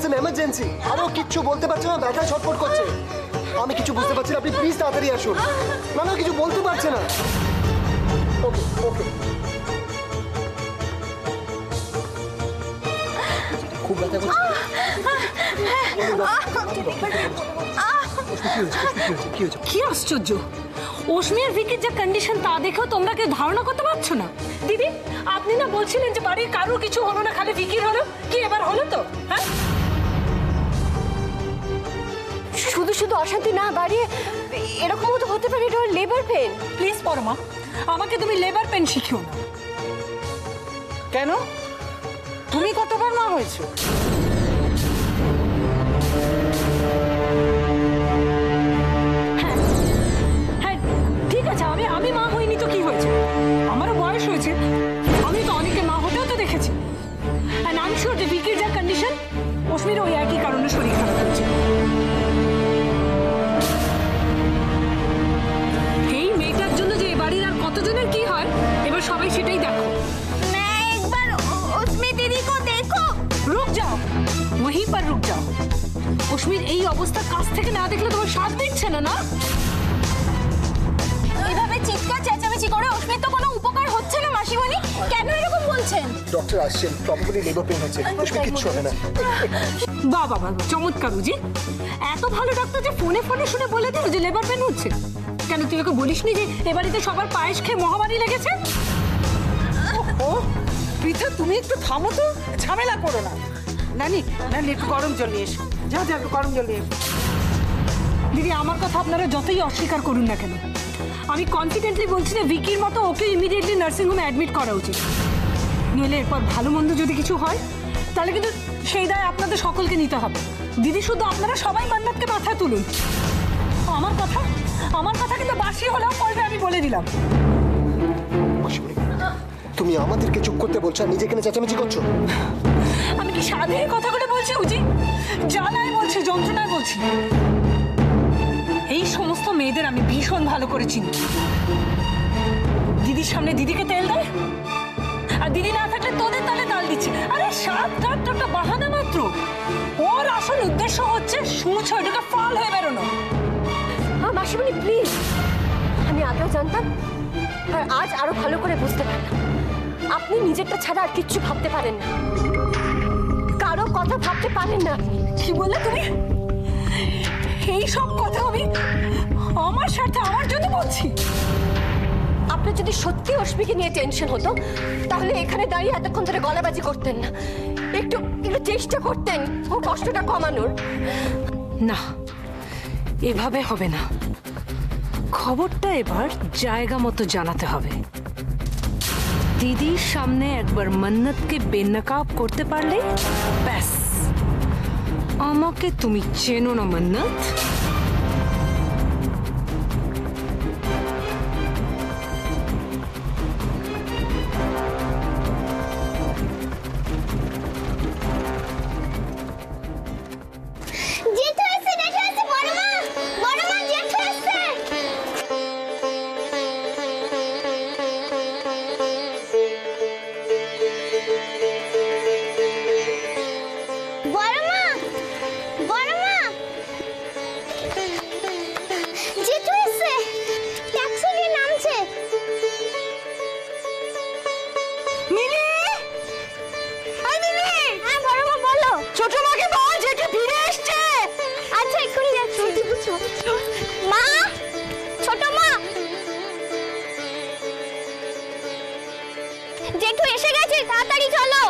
An emergency. আরে ও কিচ্ছু বলতে পারছে না, ব্যথায় ছটফট করছে। আমি কিছু বুঝতে পারছি না, আপনি প্লিজ তাড়াতাড়ি আসুন। না না, কিছু বলতে পারছে না। ওকে ওকে, খুব ব্যথা করছে। কি আশ্চর্য, অশ্মি আর ভিকির যে কন্ডিশন তা দেখেও তোমরা কেউ ধারণা করতে পারছো না? দিদি, আপনি না বলছিলেন যে বাড়ির কারোর কিছু হলো না, খালি ভিকির হলো। কি এবার হলো তো? হ্যাঁ, শুধু শুধু অশান্তি না বাড়িয়ে এরকমও তো হতে পারে এটা লেবার পেন। প্লিজ পরমা, আমাকে তুমি লেবার পেন শিখিও না। কেন? তুমি কতবার মা হয়েছো? হ্যাঁ ঠিক আছে, আমি মা হইনি তো কি হয়েছে? আমারও বয়স হয়েছে, আমি তো অনেকে মা হতেও তো দেখেছি। অ্যান্ড আই এম শিওর যে ভিকির যা কন্ডিশন, অশ্মির ওই একই কারণে শরীর খারাপ হয়েছে। এই মেয়েটার জন্য যে এ বাড়ির আর কতজনের কি হয় এবার সবাই সেটাই দেখো। একবার অশ্মি দিদি কো দেখো। রুক যাও, ওহি পর রুক যাও। অশ্মির এই অবস্থা কাছ থেকে না দেখলে তোমার সাথ দিচ্ছে না। না, এভাবে চিৎকার চেঁচামেচি করে অশ্মির তো কোনো উপকার হচ্ছে না মাসিমণি। কেন এরকম বলছেন? ডক্টর আসছেন, প্রবাবলি লেবার পেন হচ্ছে। অশ্মি কিচ্ছু হবে না। বাহ বাহ বাহ, চমৎকার বুঝি। এত ভালো ডাক্তার যে ফোনে ফোনে শুনে বলে দিল যে লেবার পেন হচ্ছে। কেন তুই ওকে বলিসনি যে এ বাড়িতে সবার পায়েস খেয়ে মহামারী লেগেছে? ও পৃথা, তুমি একটু থামো তো, ঝামেলা করো না। নানি নানি, একটু গরম জল নিয়ে এসো। যা যা, একটু গরম জল নিয়ে এসো। দিদি, আমার কথা আপনারা যতই অস্বীকার করুন না কেন, আমি কনফিডেন্টলি বলছি যে ভিকির মতো ওকে ইমিডিয়েটলি নার্সিংহোমে অ্যাডমিট করা উচিত। নইলে এরপর ভালো মন্দ যদি কিছু হয় তাহলে কিন্তু সেই দায় আপনাদের সকলকে নিতে হবে। দিদি, শুধু আপনারা সবাই মান্নাতকে মাথায় তুলুন। আমার কথা কিন্তু বাসি হলেও পড়বে, আমি বলে দিলাম। মাসিমণি, তুমি আমাদেরকে চুপ করতে বলছো আর নিজে এখানে চেঁচামেচি করছো। আমি কি সাধের কথা করে বলছি উজি? জ্বালায় বলছি, যন্ত্রণায় বলছি। এই সমস্ত মেয়েদের আমি ভীষণ ভালো করে চিনি। দিদির সামনে দিদিকে তেল দেয়, আর দিদি না থাকলে তোদের তালে তাল দিচ্ছে। আরে সাত কাঠ তো একটা বাহানা মাত্র। ওর আসল উদ্দেশ্য হচ্ছে সূচ ওটাকে ফল হয়ে বেরোনো। মাসিমণি প্লিজ, আমি আগেও জানতাম আর আজ আরো ভালো করে বুঝতে পারলাম। আপনি নিজেরটা ছাড়া আর কিচ্ছু ভাবতে পারেন না, কারো কথা ভাবতে পারেন না আপনি। কি বললে তুমি? এই সব কথা আমি আমার সাথে আমার জন্য বলছি? আপনার যদি সত্যি অশ্মিকে নিয়ে টেনশন হতো তাহলে এখানে দাঁড়িয়ে এতক্ষণ ধরে গলাবাজি করতেন না, একটু একটু চেষ্টা করতেন ওর কষ্টটা কমানোর। না, এভাবে হবে না। খবরটা এবার জায়গা মতো জানাতে হবে। দিদির সামনে একবার মান্নাতকে বেনকাব করতে পারলে ব্যাস। আমাকে তুমি চেনো না মান্নাত। জেঠু এসে গেছে, তাড়াতাড়ি চলো,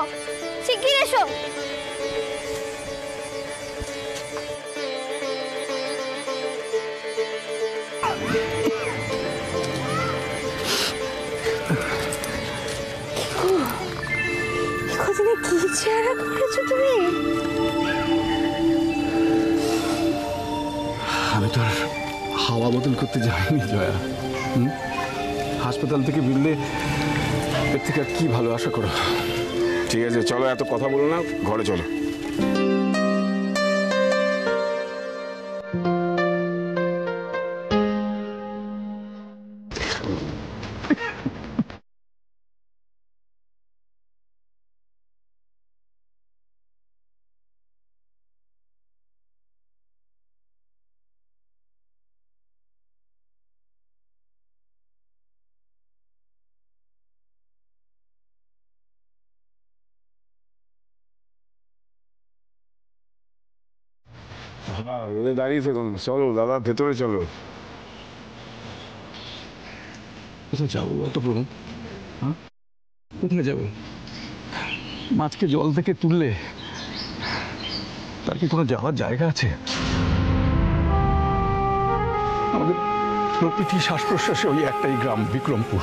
শিগগির এসো। এখানে কি চেহারা করেছো তুমি? আমি তো আর হাওয়া বদল করতে যাইনি জয়া। হাসপাতাল থেকে ফিরলে এর থেকে আর কি ভালো আশা করো? ঠিক আছে, চলো, এত কথা বলো না, ঘরে চলো। দাঁড়িয়ে থাকুন, চলো দাদা, ভেতরে চলো। কোথায় যাবো অত প্রভু? হ্যাঁ, কোথায় যাবো? মাছকে জল থেকে তুললে তার কি কোনো যাওয়ার জায়গা আছে? আমাদের প্রকৃতি শ্বাস প্রশ্বাসে ওই একটাই গ্রাম, বিক্রমপুর।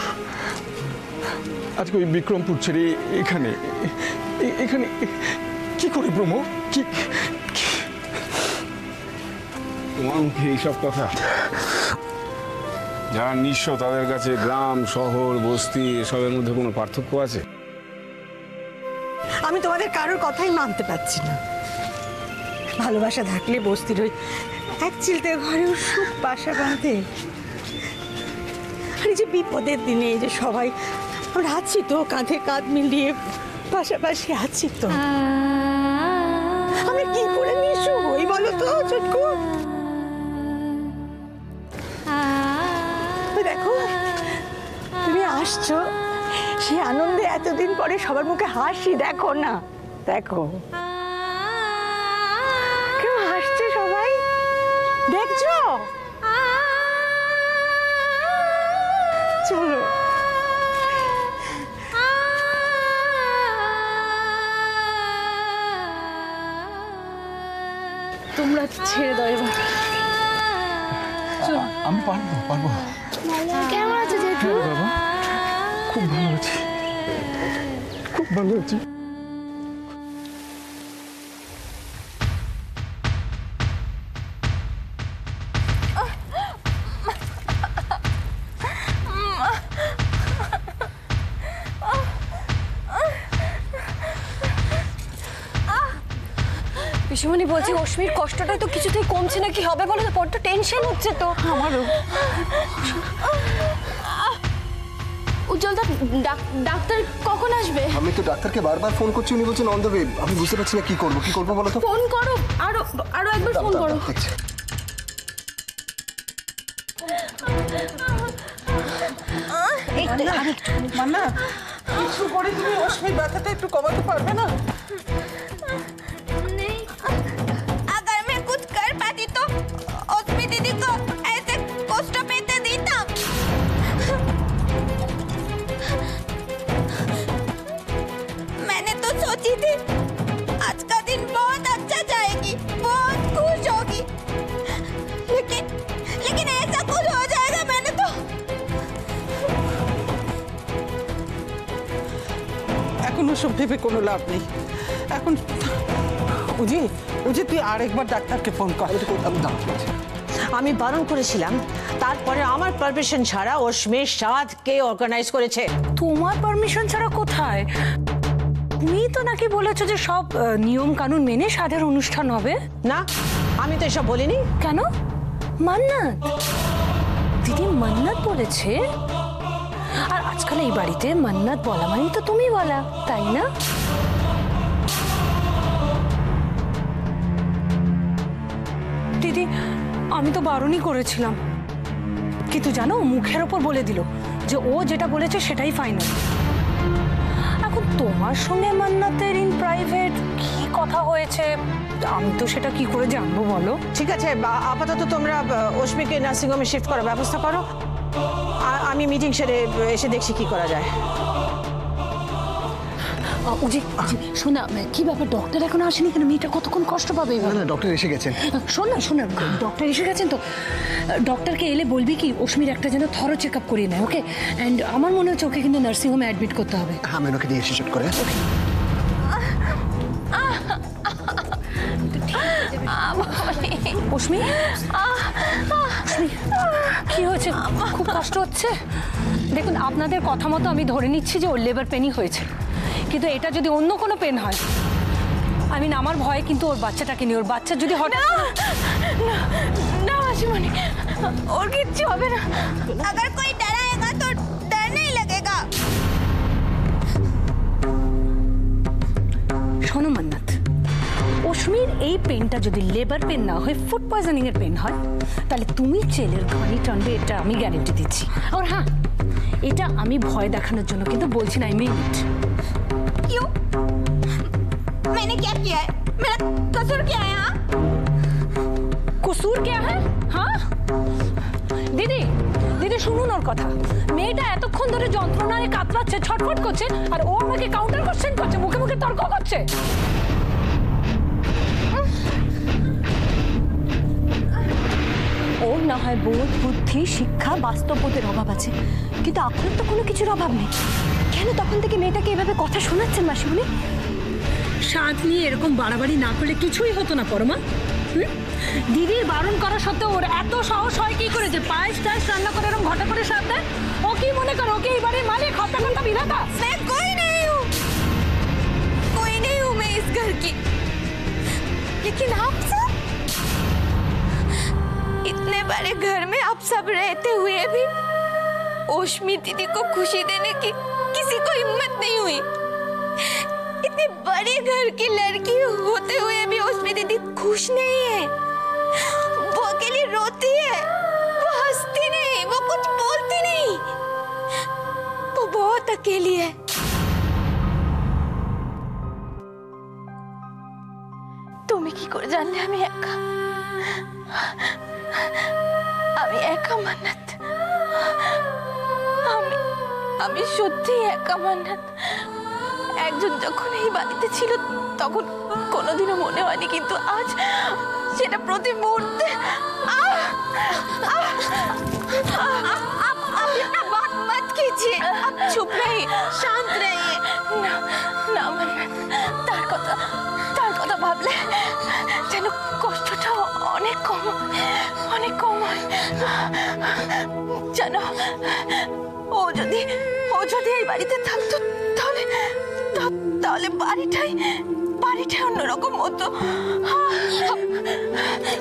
আজকে ওই বিক্রমপুর ছেড়ে এখানে এখানে কি করে প্রমো? কি তোমার মুখে এইসব কথা? যারা নিঃস্ব তাদের কাছে গ্রাম, শহর, বস্তি এসবের মধ্যে কোনো পার্থক্য আছে? আমি তোমাদের কারোর কথাই মানতে পারছি না। ভালোবাসা থাকলে বস্তির ওই এক চিলতে ঘরেও সুখ বাসা বাঁধে। আর এই যে বিপদের দিনে এই যে সবাই আমরা আছি তো, কাঁধে কাঁধ মিলিয়ে পাশাপাশি আছি তো। আমরা কি করে নিঃস্ব হই বলো তো চটকু? দেখো তুমি আসছো, সেই আনন্দে এতদিন পরে সবার মুখে হাসি দেখো না, দেখো কেউ হাসছে, সবাই দেখছো? চলো তোমরা ছেড়ে দাও এবার। আমি পারবো পারবো। কেমন আছো জেঠু? বাবা খুব ভালো আছি, খুব ভালো আছি। পিসিমণি বলছি অশ্মির কষ্টটা তো কিছুতেই কমছে না, কি হবে বলো তো? বড্ড টেনশন হচ্ছে তো আমারও। উজ্জ্বলদা, ডাক্তার কখন আসবে? আমি তো ডাক্তারকে বারবার ফোন করছি, উনি বলছেন অন দ্য ওয়ে। আমি বুঝতে পারছি না কি করবো বলো তো। ফোন করো, আরো আরো একবার ফোন করো। দেখছি। মান্না, কিছু করে তুমি অশ্মির ব্যথাটা একটু কমাতে পারবে না? अगर मैं कुछ कर पाती तो उसमें दीदी को ऐसे कष्ट पेते देता। मैंने तो सोची थी आज का दिन बहुत अच्छा जाएगी, बहुत खुश होगी, लेकिन ऐसा कुछ हो जाएगा मैंने तो। এখন ওসব ভেবে কোনো লাভ নেই। এখন উজি তুই আরেকবার ডাক্তারকে ফোন কর। আমি বারণ করেছিলাম, তারপরে আমার পারমিশন ছাড়া অশ্মির সাধ কে অর্গানাইজ করেছে? তোমার পারমিশন ছাড়া কোথায়? তুমি তো নাকি বলেছো যে সব নিয়ম কানুন মেনে সাধের অনুষ্ঠান হবে। না, আমি তো এসব বলিনি। কেন? মান্নাত দিদি মান্নাত বলেছে। আর আজকাল এই বাড়িতে মান্নাত বলা মানে তো তুমি বলা, তাই না? দিদি আমি তো বারণই করেছিলাম, কিন্তু জানো মুখের ওপর বলে দিল যে ও যেটা বলেছে সেটাই ফাইনাল। এখন তোমার সঙ্গে মান্নাতের ইন প্রাইভেট কি কথা হয়েছে আমি তো সেটা কি করে জানবো বলো? ঠিক আছে, আপাতত তোমরা অশ্মিকে নার্সিংহোমে শিফট করার ব্যবস্থা করো। আমি মিটিং সেরে এসে দেখছি কি করা যায়। উজি শোনা, কি ব্যাপার? ডক্টর এখন আসেনি কেন? মেয়েটা কতক্ষণ কষ্ট পাবে? না ডক্টর এসে গেছেন। শোনা ডক্টর এসে গেছেন তো ডক্টরকে এলে বলবি কি অশ্মির একটা যেন থরো চেক আপ করিয়ে নেয়, ওকে? অ্যান্ড আমার মনে হচ্ছে ওকে কিন্তু নার্সিংহোমে অ্যাডমিট করতে হবে। হ্যাঁ আমি ওকে দিয়ে এসে শুট করে। অশ্মি কি হয়েছে? খুব কষ্ট হচ্ছে? দেখুন আপনাদের কথা মতো আমি ধরে নিচ্ছি যে ওর লেবার পেনই হয়েছে, কিন্তু এটা যদি অন্য কোনো পেন হয়, আমি আমার ভয়ে কিন্তু ওর বাচ্চাটাকে নিয়ে, ওর বাচ্চা যদি হঠাৎ ना मासीमणि, और किच्छु होबे ना। अगर कोई डराएगा तो डर नहीं लगेगा। শোনো মান্নাত, অশ্মির এই পেনটা যদি লেবার পেন না হয় ফুড পয়জনিং এর পেন হয়, তাহলে তুমি জেলের ঘানি টানবে, এটা আমি গ্যারেন্টি দিচ্ছি। আর হ্যাঁ, এটা আমি ভয় দেখানোর জন্য কিন্তু বলছি না, আই মিন ইট। क्यों? मैंने क्या किया है? मेरा कसूर क्या है? हाँ? কসুর কে হ্যাঁ? হ্যাঁ দিদি, দিদি শুনুন ওর কথা। মেয়েটা এতক্ষণ ধরে যন্ত্রণায় কাতরাচ্ছে, ছটফট করছে, আর ও আমাকে কাউন্টার কোশ্চেন করছে, মুখে মুখে তর্ক করছে। ওর না হয় বোধ, বুদ্ধি, শিক্ষা, বাস্তববোধের অভাব আছে, কিন্তু আপনার তো কোনো কিছুর অভাব নেই। কেন তখন থেকে মেয়েটাকে এভাবে কথা শোনাচ্ছেন মাসিমণি? স্বাদ নিয়ে এরকম বাড়াবাড়ি না করলে কিছুই হতো না পরমা। দিদির বারণ করা সত্ত্বেও ওর এত সাহস হয় কি করে যে পায়েস টায়েস রান্না করে এরকম ঘটা করে সাথ দেয়? ও কি মনে করে ওকে এই বাড়ির মালিক, হত্যা করতে বিধাতা? मैं कोई नहीं हूँ मैं इस घर की, लेकिन आप सब इतने बड़े घर में आप सब रहते हुए भी ओशमी दीदी को खुशी देने की किसी को हिम्मत नहीं हुई। इतने बड़े घर की लड़की होते हुए भी ओशमी दीदी खुश नहीं है। वो अकेली रोती है, वो हंसती नहीं, वो कुछ बोलती नहीं, वो बहुत अकेली है। তুমি কি করে জানলে আমি একা? আমি একা মান্নাত, আমি সত্যি একা মান্নাত। একজন যখন এই বাড়িতে ছিল তখন কোনোদিনও মনে হয়নি, কিন্তু আজ সেটা প্রতি মুহূর্তে। आप अपना बात मत कीजिए, आप चुप रहिए, शांत रहिए। ना मन्नात, তার কথা ভাবলে যেন কষ্টটা অনেক কম হয়। জানো, ও যদি এই বাড়িতে থাকতো তাহলে বাড়িটাই অন্যরকম হতো।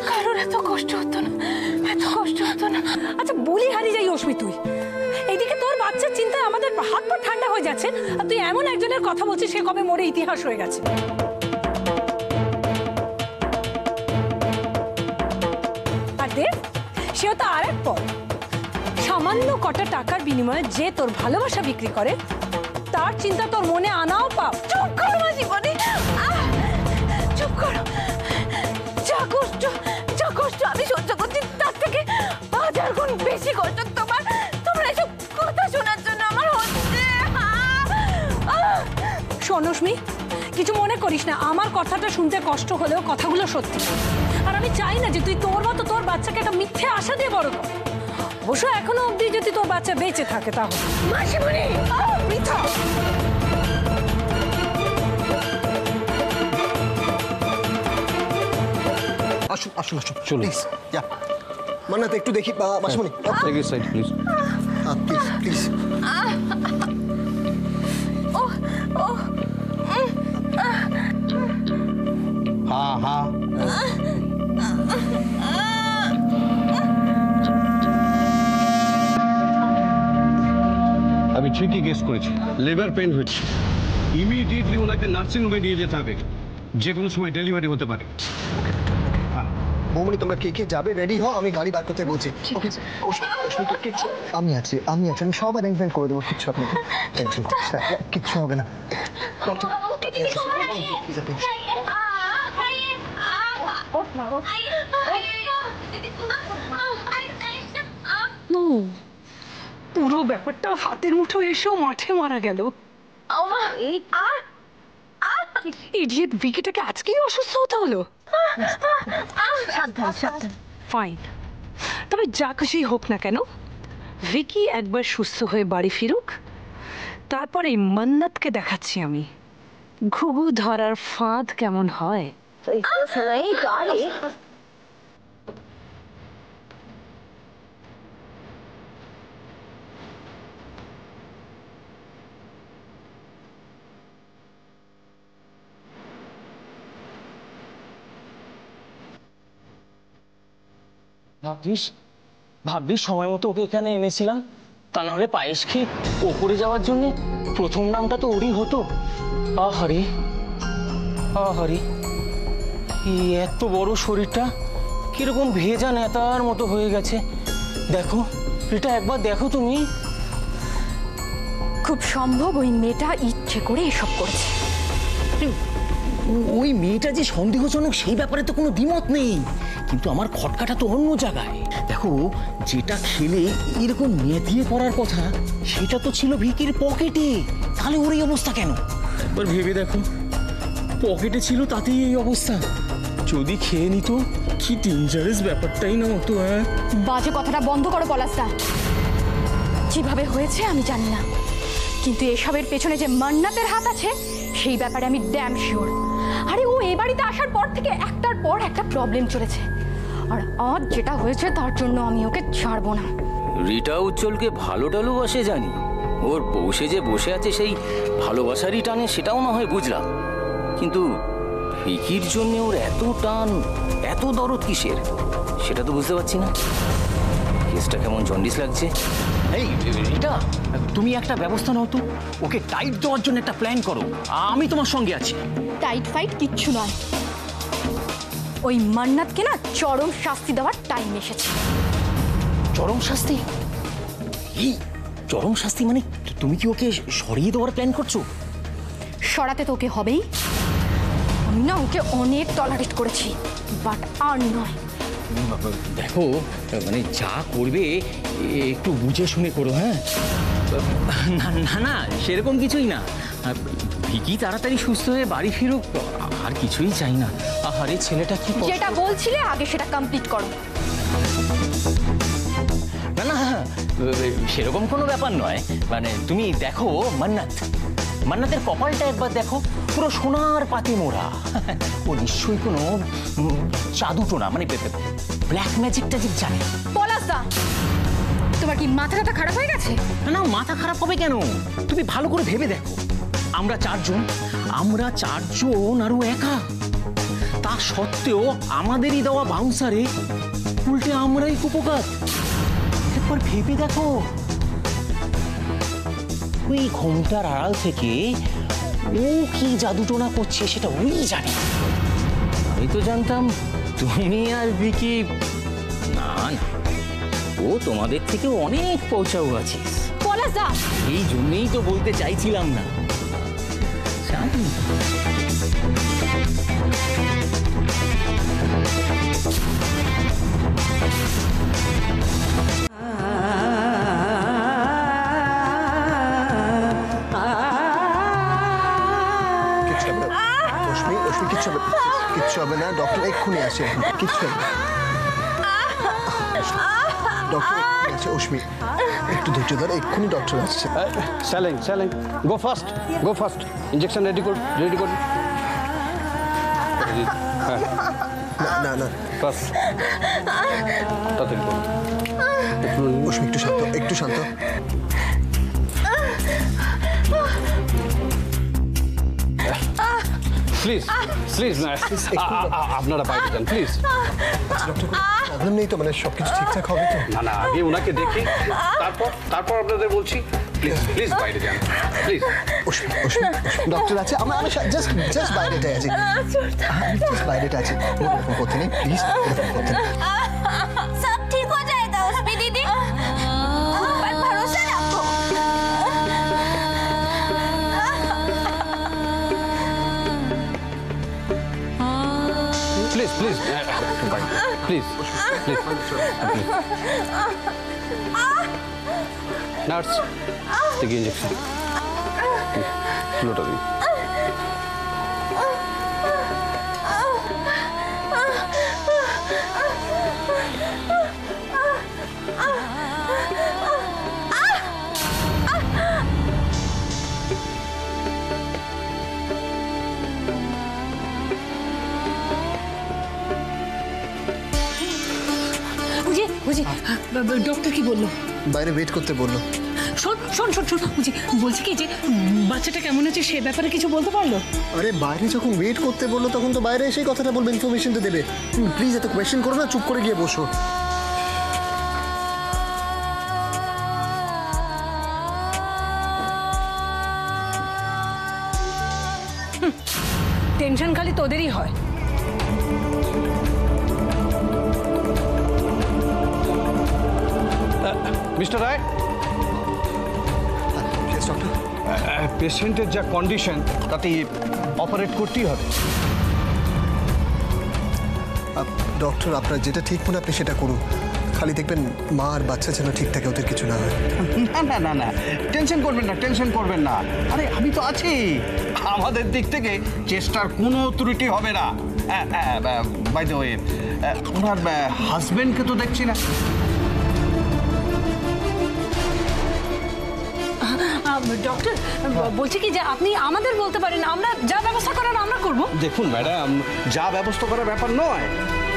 কারোর এত কষ্ট হতো না। আচ্ছা বলি হারিয়ে যাই অস্মি, তুই এইদিকে তোর বাচ্চার চিন্তায় আমাদের হাত পা ঠান্ডা হয়ে যাচ্ছে, আর তুই এমন একজনের কথা বলছিস সে কবে মরে ইতিহাস হয়ে গেছে। আর দেব, সেও তো আর এক পথ। সামান্য কটা টাকার বিনিময়ে যে তোর ভালোবাসা বিক্রি করে তার চিন্তা তোর মনে আনাও পাপ। চুপ করো মাসিমণি, চুপ করো। যা কষ্ট আমি সহ্য করছি তার থেকে 1000 গুণ বেশি কষ্ট তোমরা এসব কথা শোনার জন্য আমার হচ্ছে। শোন অস্মি, কিছু মনে করিস না, আমার কথাটা শুনতে কষ্ট হলেও কথাগুলো সত্যি। আর আমি চাই না যে তুই তোর মতো তোর বাচ্চাকে একটা মিথ্যে আশা দিয়ে বড় কর। অবশ্য এখনো অবধি যদি তোর বাচ্চা বেঁচে থাকে তাহলে। মাসিমণি, মিথ্যা। আসুন প্লিজ। মান্নাত একটু দেখি মাসিমণি, Take a side, please. Please. হ্যাঁ আমি ঠিকই গেস করেছি, লেবার পেন হয়েছে। ইমিডিয়েটলি ওনাকে নার্সিং হোমে নিয়ে যেতে হবে, যে কোনো সময় ডেলিভারি হতে পারে। বৌমনি তোমরা কে যাবে রেডি হও, আমি গাড়ি বার করতে বলছি। আমি আছি আমি সব অ্যারেঞ্জমেন্ট করে দেবো, কিচ্ছু আপনাকে কিচ্ছু হবে না। পুরো ব্যাপারটা হাতের মুঠো এসেও মাঠে মারা গেল। ইডিয়েট ভিকিটাকে আজকেই অসুস্থ হতে হলো। ফাইন, তবে যা খুশি হোক না কেন, ভিকি একবার সুস্থ হয়ে বাড়ি ফিরুক, তারপর এই মান্নাতকে দেখাচ্ছি আমি ঘুঘু ধরার ফাঁদ কেমন হয়। ভাবছিস সময় মতো ওকে এখানে এনেছিলাম, তা নাহলে পায়েস খেয়ে ওপরে যাওয়ার জন্য প্রথম নামটা তো ওরই হতো। আহারে এই এত বড় শরীরটা কিরকম ভেজা নেতার মতো হয়ে গেছে। দেখো এটা একবার দেখো তুমি। খুব সম্ভব ওই মেয়েটা ইচ্ছে করে এসব করছে। ওই মেয়েটা যে সন্দেহজনক সেই ব্যাপারে তো কোনো দ্বিমত নেই, কিন্তু আমার খটকাটা তো অন্য জায়গায়। দেখো, যেটা খেলে এরকম মেধিয়ে পড়ার কথা সেটা তো ছিল ভিকির পকেটে, তাহলে ওর এই অবস্থা কেন? এবার ভেবে দেখো, পকেটে ছিল তাতেই এই অবস্থা, যদি খেয়ে নিত কি ডেঞ্জারাস ব্যাপারটাই না হতো। হ্যাঁ, বাজে কথাটা বন্ধ করো পলাশদা। যেভাবে হয়েছে আমি জানি না, কিন্তু এসবের পেছনে যে মান্নাতের হাত আছে সেই ব্যাপারে আমি ড্যাম শিওর। আরে ও এই বাড়িতে আসার পর থেকে একটার পর একটা প্রবলেম চলেছে, আর আজ যেটা হয়েছে তার জন্য আমি ওকে ছাড়বো না। রিটা উজ্জ্বলকে ভালো ভালোবাসে জানি, ওর বসে যে বসে আছে সেই ভালোবাসারই টানে সেটাও না হয় বুঝলাম, কিন্তু ভিকির জন্য ওর এত টান, এত দরদ কিসের সেটা তো বুঝতে পারছি না। কেসটা কেমন জন্ডিস লাগছে। এই রিটা, তুমি একটা ব্যবস্থা নাও তো, ওকে টাইট দেওয়ার জন্য একটা প্ল্যান করো, আমি তোমার সঙ্গে আছি। টাইট ফাইট কিচ্ছু নয়, ওই মান্নাতকে না চরম শাস্তি দেওয়ার টাইম এসেছে। চরম শাস্তি? এই চরম শাস্তি মানে তুমি কি ওকে সরিয়ে দেওয়ার প্ল্যান করছো? সরাতে তো ওকে হবেই। আমি না ওকে অনেক টলারেট করেছি, বাট আর নয়। দেখো, মানে যা করবে একটু বুঝে শুনে করো। হ্যাঁ, না না না, সেরকম কিছুই না। ভিকি তাড়াতাড়ি সুস্থ হয়ে বাড়ি ফিরুক, আর কিছুই চাই না। আরে ছেলেটা কি যেটা বলছিলে আগে সেটা কমপ্লিট করো। না না, সেরকম কোনো ব্যাপার নয়। মানে তুমি দেখো, মান্নাতের কপালটা একবার দেখো, পুরো সোনার পাতে মোড়া। ও নিশ্চয়ই কোনো জাদুটোনা, মানে ব্ল্যাক ম্যাজিক ট্যাজিক জানে। পলাশদা, তোমার কি মাথাটা খারাপ হয়ে গেছে? না না, মাথা খারাপ হবে কেন? তুমি ভালো করে ভেবে দেখো, আমরা চারজন আর ও একা, তা সত্ত্বেও আমাদেরই দেওয়া বাউন্সারে উল্টে আমরাই কুপোকাত। একবার ভেবে দেখো, ওই ঘোমটার আড়াল থেকে ও কি জাদুটোনা করছে সেটা ওই জানে। আমি তো জানতাম তুমি আর ভিকি, না না, ও তোমাদের থেকে অনেক পৌঁছাও আছিস। পলাশদা, এই জন্যই তো বলতে চাইছিলাম না, জানি। কিচ্ছু হবে না, ডক্টর এক্ষুনি আসে। কিচ্ছু হবে না, ডক্টর এক্ষুনি আসে। অশ্মি, একটু ধৈর্য ধর, এক্ষুনি ডক্টর আসছে। স্যালেং গো ফাস্ট ইঞ্জেকশন রেডি কর। হ্যাঁ, না না, ফাস্ট তাড়াতাড়ি কর। অশ্মি একটু শান্ত। প্লিজ আপনারা বাইরে যান প্লিজ। ডক্টর, প্রবলেম নেই তো? মানে সবকিছু ঠিকঠাক হবে তো? না আগে ওনাকে দেখি, তারপর আপনাদের বলছি। প্লিজ বাইরে যান প্লিজ। অশ্মি, ডক্টর আছে, আমরা জাস্ট বাইরেটাই আছি, জাস্ট বাইরেটা আছি। এরকম করতে নেই প্লিজ, এরকম করতে নেই। सब ठीक हो जाएगा उस्मी दीदी, पर भरोसा रखो। প্লিজ নার্স, থেকে ইঞ্জেকশন ফ্লোটা দিন। ডক্টর কি বললো? বাইরে ওয়েট করতে বললো। শোন, বলছি কি যে বাচ্চাটা কেমন আছে সে ব্যাপারে কিছু বলতে পারলো? আরে বাইরে যখন ওয়েট করতে বললো তখন তো বাইরে এসেই কথাটা বলবে, ইনফরমেশন তো দেবে। প্লিজ এত কোয়েশ্চেন করো না, চুপ করে গিয়ে বসো। টেনশন খালি তোদেরই হয়। মিস্টার রায়, ডক্টর পেশেন্টের যা কন্ডিশন তাতে অপারেট করতেই হবে। ডক্টর, আপনার যেটা ঠিক মনে আপনি সেটা করুন, খালি দেখবেন মা আর বাচ্চা যেন ঠিক থাকে, ওদের কিছু না হয়। না না না না, টেনশন করবেন না, টেনশন করবেন না। আরে আমি তো আছি, আমাদের দিক থেকে চেষ্টার কোনো ত্রুটি হবে না। বাই দ্য ওয়ে, ওনার হাজবেন্ডকে তো দেখছি না। ডক্টর বলছি কি যে আপনি আমাদের বলতে পারেন, আমরা যা ব্যবস্থা করার আমরা করব। দেখুন ম্যাডাম, যা ব্যবস্থা করার ব্যাপার নয়,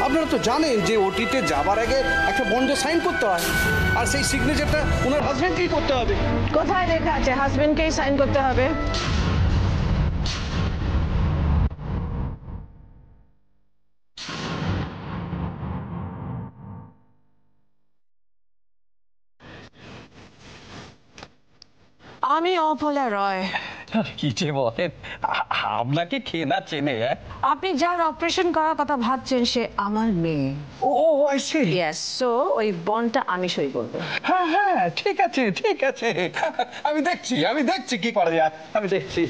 আপনারা তো জানেন যে ওটিতে যাবার আগে একটা বন্ডে সাইন করতে হয়, আর সেই সিগনেচারটা ওনার হাজবেন্ডকেই করতে হবে। কোথায় লেখা আছে হাজবেন্ডকেই সাইন করতে হবে? আমি অপলা রয়। কি যে বলেন, আপনাকে কে না চেনে? আপনি যার অপারেশন করার কথা ভাবছেন সে আমার মেয়ে। ও আইসি। ইয়েস, সো ওই বন্ডটা আমি সই করবো। হ্যাঁ হ্যাঁ, ঠিক আছে ঠিক আছে, আমি দেখছি কি করা যায়, আমি দেখছি।